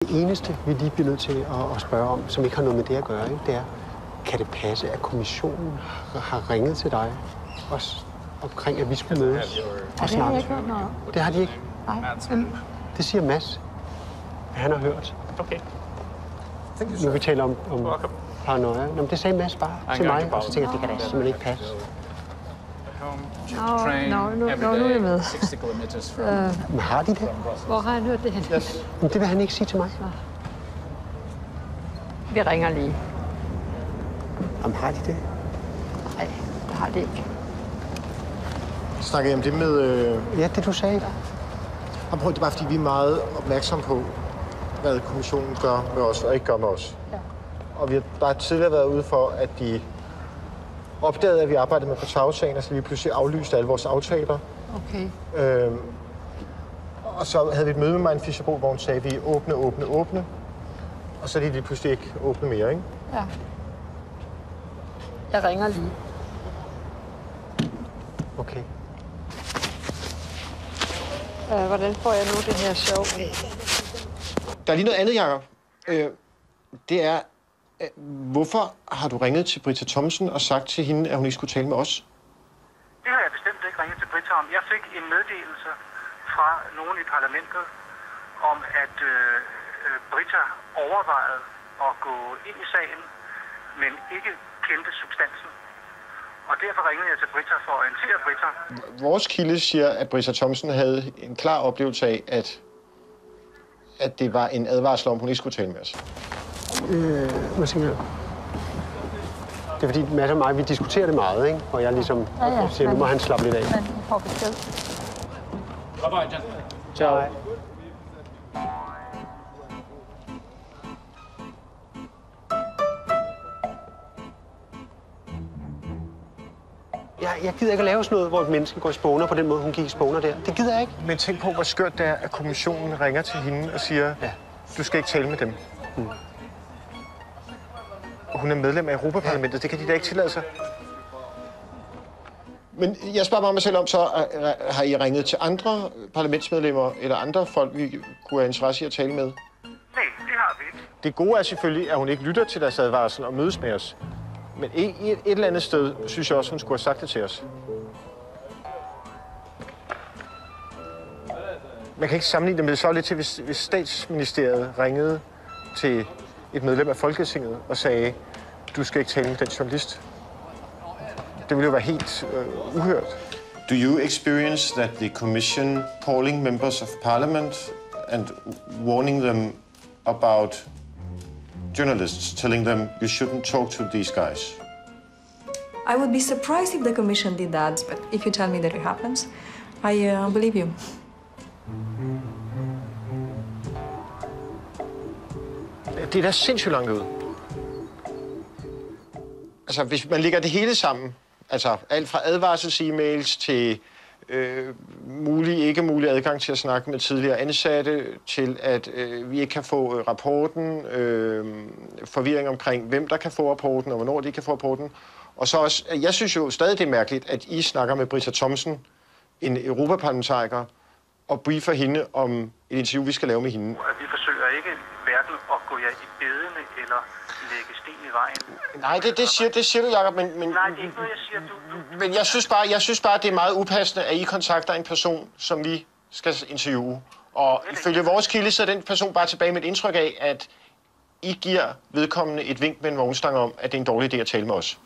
Det eneste, vi lige bliver nødt til at spørge om, som ikke har noget med det at gøre, ikke, det er, kan det passe, at kommissionen har ringet til dig også omkring, at vi skulle mødes og snakke? Det har jeg ikke hørt noget om. Det har de ikke? Nej. Det siger Mads, at han har hørt. Okay. Nu vi taler om paranoia. Nå, det sagde Mads bare til mig, og så tænkte jeg, det kan da simpelthen ikke passe. Nu er jeg med. Men har de det? Hvor har han hørt det hen? Yes. Men det vil han ikke sige til mig. Vi ringer lige. Jamen, har de det? Nej, det har det ikke. Snakker I om det med... Ja, det du sagde. Det er bare, fordi vi er meget opmærksomme på, hvad kommissionen gør med os og ikke gør med os. Ja. Og vi har bare tidligere været ude for, at de opdagede, at vi arbejdede med Portau-sagen, og så lige pludselig aflyste alle vores aftaler. Okay. Og så havde vi et møde med Marianne Fischerbo, hvor hun sagde, at vi er åbne. Og så er de lige pludselig ikke åbne mere, ikke? Ja. Jeg ringer lige. Okay. Hvordan får jeg nu det her show? Der er lige noget andet, Jacob. Det er, hvorfor har du ringet til Britta Thomsen og sagt til hende, at hun ikke skulle tale med os? Det har jeg bestemt ikke ringet til Britta om. Jeg fik en meddelelse fra nogen i parlamentet om, at Britta overvejede at gå ind i sagen, men ikke kendte substansen. Og derfor ringede jeg til Britta for at orientere Britta. Vores kilde siger, at Britta Thomsen havde en klar oplevelse af, at det var en advarsel om, hun ikke skulle tale med os. Det er fordi Mads og mig, vi diskuterer det meget, ikke? Og jeg ligesom siger, nu må han slappe lidt af. Men vi får besked. Bye-bye, gentlemen. Ciao. Jeg gider ikke at lave sådan noget, hvor et menneske går i spåner på den måde, hun gik i spåner der. Det gider jeg ikke. Men tænk på, hvor skørt det er, at kommissionen ringer til hende og siger, du skal ikke tale med dem. Og hun er medlem af Europaparlamentet. Det kan de da ikke tillade sig. Men jeg spørger bare mig selv om, så har I ringet til andre parlamentsmedlemmer eller andre folk, vi kunne have interesse i at tale med? Nej, det har vi ikke. Det gode er selvfølgelig, at hun ikke lytter til deres advarsel og mødes med os. Men et eller andet sted, synes jeg også, hun skulle have sagt det til os. Man kan ikke sammenligne det med det så lidt til, hvis statsministeriet ringede til et medlem af Folketinget og sagde, du skal ikke tale med den journalist. Det ville jo være helt uhørt. Do you experience that the Commission calling members of Parliament and warning them about journalists, telling them you shouldn't talk to these guys? I would be surprised if the Commission did that, but if you tell me that it happens, I believe you. Det er da sindssygt langt ud. Altså, hvis man lægger det hele sammen, altså alt fra advarsels-e-mails til ikke mulig adgang til at snakke med tidligere ansatte, til at vi ikke kan få rapporten, forvirring omkring, hvem der kan få rapporten, og hvornår de kan få rapporten. Og så også, jeg synes jo stadig, det er mærkeligt, at I snakker med Britta Thomsen, en europaparlamentariker, og briefer hende om et interview, vi skal lave med hende. Vi forsøger ikke hverken at gå jer i bedene eller lægge sten i vejen. Nej, det siger du, Jacob, men... Nej, det er ikke noget, jeg siger. Men jeg synes bare, det er meget upassende, at I kontakter en person, som vi skal interviewe. Og ifølge vores kilde, så er den person bare tilbage med et indtryk af, at I giver vedkommende et vink med en vognstang om, at det er en dårlig idé at tale med os.